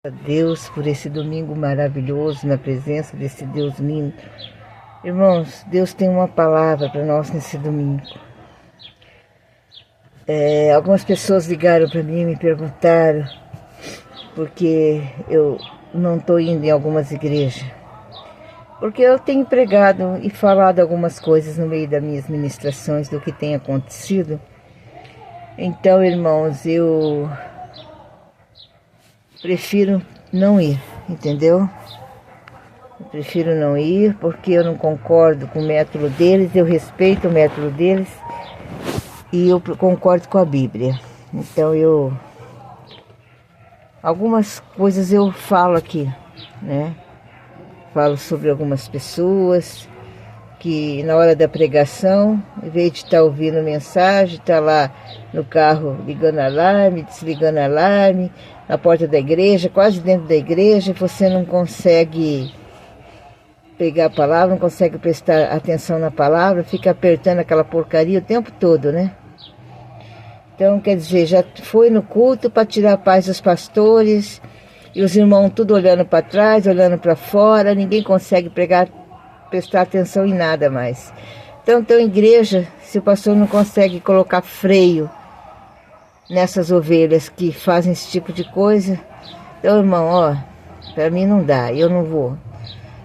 A Deus por esse domingo maravilhoso, na presença desse Deus lindo. Irmãos, Deus tem uma palavra para nós nesse domingo. Algumas pessoas ligaram para mim e me perguntaram porque eu não estou indo em algumas igrejas. Porque eu tenho pregado e falado algumas coisas no meio das minhas ministrações do que tem acontecido. Então, irmãos, eu prefiro não ir, entendeu? Eu prefiro não ir porque eu não concordo com o método deles, eu respeito o método deles e eu concordo com a Bíblia. Então algumas coisas eu falo aqui, né? Falo sobre algumas pessoas que na hora da pregação, em vez de estar ouvindo mensagem, está lá no carro ligando alarme, desligando alarme, na porta da igreja, quase dentro da igreja, você não consegue pegar a palavra, não consegue prestar atenção na palavra, fica apertando aquela porcaria o tempo todo, né? Então, quer dizer, já foi no culto para tirar a paz dos pastores, e os irmãos tudo olhando para trás, olhando para fora, ninguém consegue prestar atenção em nada mais. Então, igreja, se o pastor não consegue colocar freio nessas ovelhas que fazem esse tipo de coisa, então, irmão, para mim não dá, eu não vou.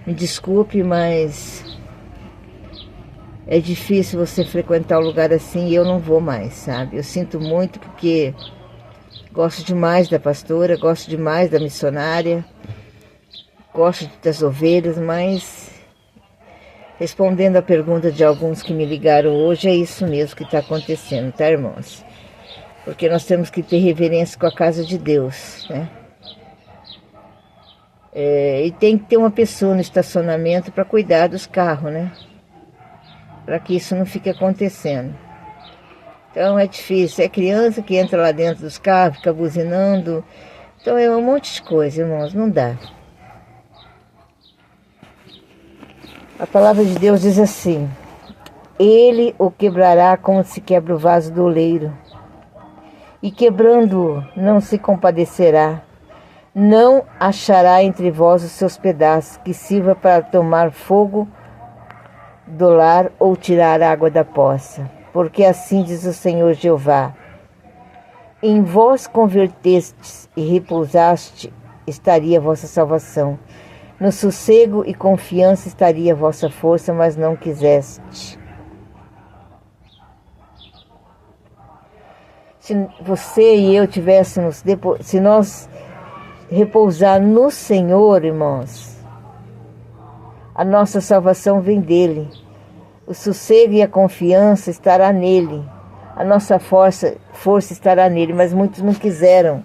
Me desculpe, mas é difícil você frequentar um lugar assim e eu não vou mais, sabe? Eu sinto muito porque gosto demais da pastora, gosto demais da missionária, gosto das ovelhas, mas respondendo a pergunta de alguns que me ligaram hoje, é isso mesmo que está acontecendo, tá, irmãos? Porque nós temos que ter reverência com a casa de Deus, né? E tem que ter uma pessoa no estacionamento para cuidar dos carros, né? Para que isso não fique acontecendo. Então é difícil, é criança que entra lá dentro dos carros, fica buzinando. Então é um monte de coisa, irmãos, não dá. A palavra de Deus diz assim: Ele o quebrará como se quebra o vaso do oleiro, e quebrando-o não se compadecerá. Não achará entre vós os seus pedaços, que sirva para tomar fogo do lar ou tirar água da poça. Porque assim diz o Senhor Jeová: em vós convertestes e repousaste, estaria a vossa salvação. No sossego e confiança estaria a vossa força, mas não quiseste. Se você e eu tivéssemos, se nós repousar no Senhor, irmãos, a nossa salvação vem dele. O sossego e a confiança estará nele. A nossa força estará nele, mas muitos não quiseram.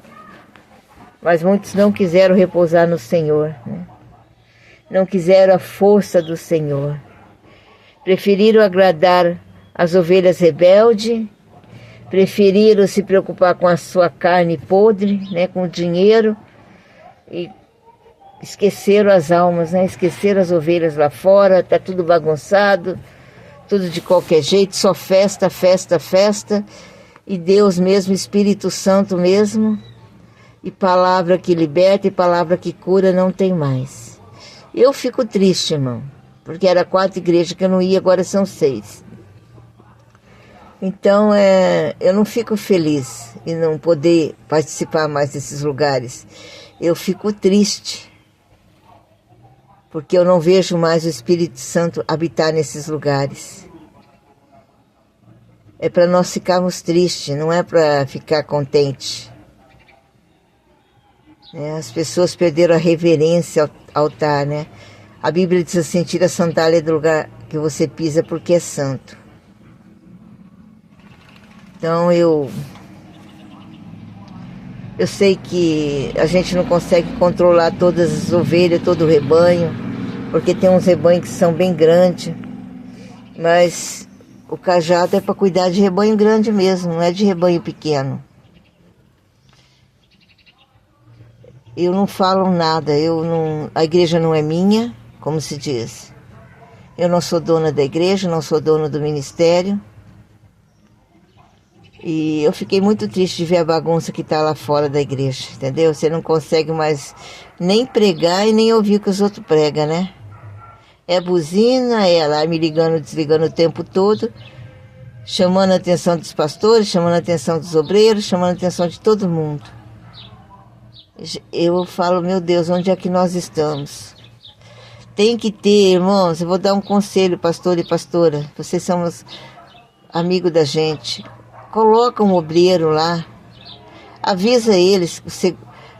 Mas muitos não quiseram repousar no Senhor, né? Não quiseram a força do Senhor. Preferiram agradar as ovelhas rebeldes, preferiram se preocupar com a sua carne podre, né, com o dinheiro, e esqueceram as almas, né? Esqueceram as ovelhas lá fora, tá tudo bagunçado, tudo de qualquer jeito, só festa, festa, festa, e Deus mesmo, Espírito Santo mesmo, e palavra que liberta e palavra que cura não tem mais. Eu fico triste, irmão, porque era 4 igrejas que eu não ia, agora são 6. Então, eu não fico feliz em não poder participar mais desses lugares. Eu fico triste, porque eu não vejo mais o Espírito Santo habitar nesses lugares. É para nós ficarmos tristes, não é para ficar contente. As pessoas perderam a reverência ao altar, né? A Bíblia diz assim: tira a sandália do lugar que você pisa porque é santo. Então eu sei que a gente não consegue controlar todas as ovelhas, todo o rebanho, porque tem uns rebanhos que são bem grandes, mas o cajado é para cuidar de rebanho grande mesmo, não é de rebanho pequeno. Eu não falo nada, a igreja não é minha, como se diz. Eu não sou dona da igreja, não sou dona do ministério. E eu fiquei muito triste de ver a bagunça que tá lá fora da igreja, entendeu? Você não consegue mais nem pregar e nem ouvir o que os outros pregam, né? É buzina, é alarme ligando, desligando o tempo todo, chamando a atenção dos pastores, chamando a atenção dos obreiros, chamando a atenção de todo mundo. Eu falo, meu Deus, onde é que nós estamos? Tem que ter, irmãos, eu vou dar um conselho, pastor e pastora, vocês são os amigos da gente. Coloca um obreiro lá, avisa eles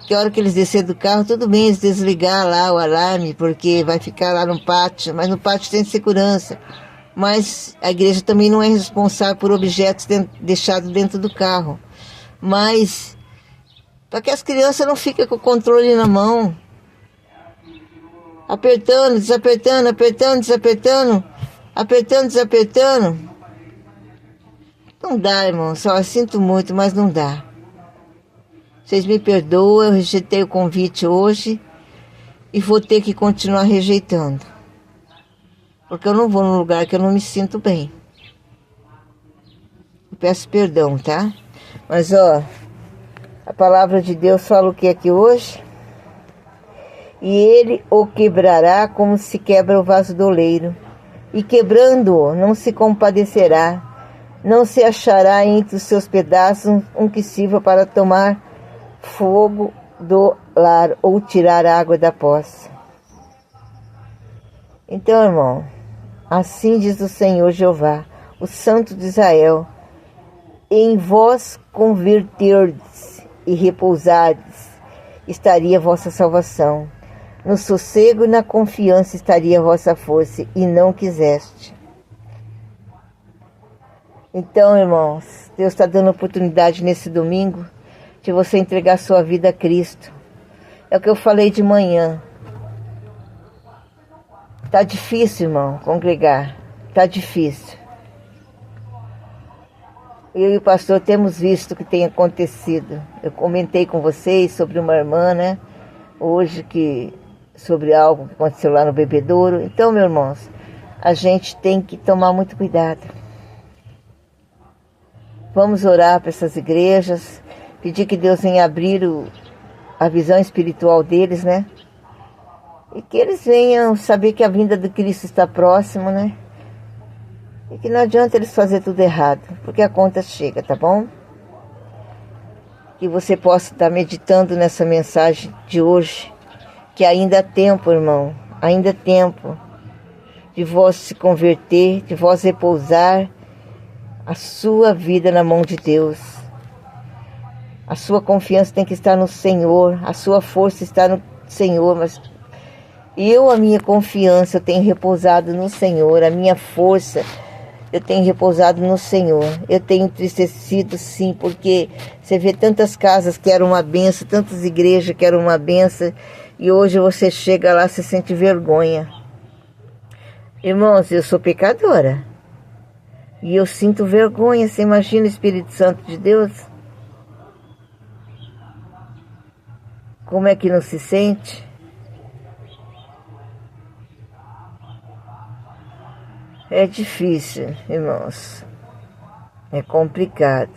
que a hora que eles descerem do carro, tudo bem eles desligar lá o alarme, porque vai ficar lá no pátio, mas no pátio tem segurança. Mas a igreja também não é responsável por objetos deixados dentro do carro. Mas para que as crianças não fiquem com o controle na mão, apertando, desapertando, apertando, desapertando, apertando, desapertando. Não dá, irmão, só sinto muito, mas não dá. Vocês me perdoam, eu rejeitei o convite hoje e vou ter que continuar rejeitando. Porque eu não vou num lugar que eu não me sinto bem. Eu peço perdão, tá? Mas, ó, a palavra de Deus fala o que aqui hoje? E ele o quebrará como se quebra o vaso do oleiro. E quebrando-o, não se compadecerá. Não se achará entre os seus pedaços um que sirva para tomar fogo do lar ou tirar água da poça. Então, irmão, assim diz o Senhor Jeová, o Santo de Israel: em vós converterdes e repousardes, estaria a vossa salvação. No sossego e na confiança estaria a vossa força, e não quiseste. Então, irmãos, Deus está dando oportunidade nesse domingo de você entregar sua vida a Cristo. É o que eu falei de manhã. Tá difícil, irmão, congregar. Tá difícil. Eu e o pastor temos visto o que tem acontecido. Eu comentei com vocês sobre uma irmã, né? Hoje, sobre algo que aconteceu lá no bebedouro. Então, meus irmãos, a gente tem que tomar muito cuidado. Vamos orar para essas igrejas, pedir que Deus venha abrir a visão espiritual deles, né? E que eles venham saber que a vinda de Cristo está próximo, né? E que não adianta eles fazer tudo errado, porque a conta chega, tá bom? Que você possa estar meditando nessa mensagem de hoje, que ainda há tempo, irmão, ainda há tempo de vós se converter, de vós repousar a sua vida na mão de Deus. A sua confiança tem que estar no Senhor, a sua força está no Senhor, mas a minha confiança, eu tenho repousado no Senhor, a minha força, eu tenho repousado no Senhor. Eu tenho entristecido, sim, porque você vê tantas casas que eram uma benção, tantas igrejas que eram uma benção, e hoje você chega lá, você sente vergonha. Irmãos, eu sou pecadora, e eu sinto vergonha. Você imagina o Espírito Santo de Deus? Como é que não se sente? É difícil, irmãos. É complicado.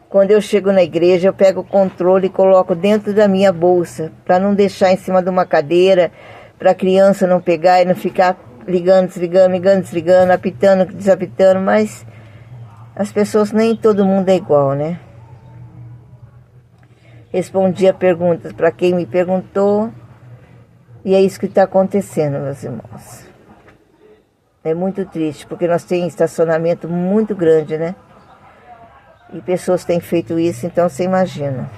Quando eu chego na igreja, eu pego o controle e coloco dentro da minha bolsa, para não deixar em cima de uma cadeira, para a criança não pegar e não ficar ligando, desligando, ligando, desligando, apitando, desapitando, mas as pessoas, nem todo mundo é igual, né? Respondi a perguntas para quem me perguntou, e é isso que está acontecendo, meus irmãos. É muito triste, porque nós temos estacionamento muito grande, né? E pessoas têm feito isso, então você imagina.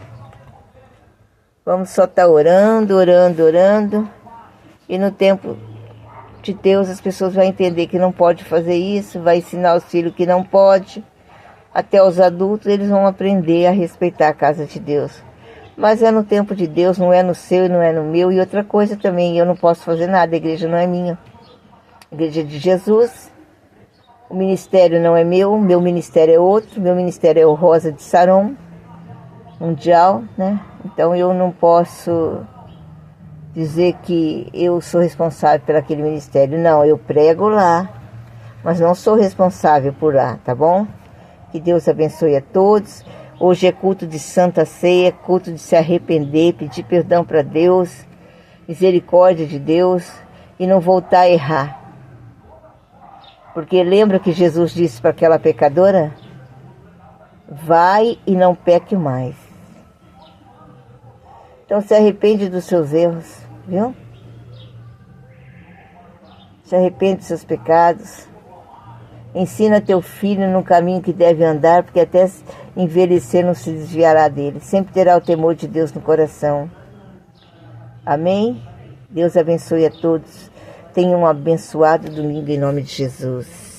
Vamos só estar orando, orando, orando, e no tempo de Deus as pessoas vão entender que não pode fazer isso, vai ensinar os filhos que não pode. Até os adultos, eles vão aprender a respeitar a casa de Deus. Mas é no tempo de Deus, não é no seu e não é no meu. E outra coisa também, eu não posso fazer nada, a igreja não é minha. A igreja é de Jesus. O ministério não é meu ministério é outro. Meu ministério é o Rosa de Saron, mundial, né? Então eu não posso dizer que eu sou responsável por aquele ministério. Não, eu prego lá, mas não sou responsável por lá, tá bom? Que Deus abençoe a todos. Hoje é culto de Santa Ceia, culto de se arrepender, pedir perdão para Deus, misericórdia de Deus e não voltar a errar. Porque lembra que Jesus disse para aquela pecadora? Vai e não peque mais. Então se arrepende dos seus erros, viu? Se arrepende dos seus pecados. Ensina teu filho no caminho que deve andar, porque até envelhecer não se desviará dele. Sempre terá o temor de Deus no coração. Amém? Deus abençoe a todos. Tenham um abençoado domingo em nome de Jesus.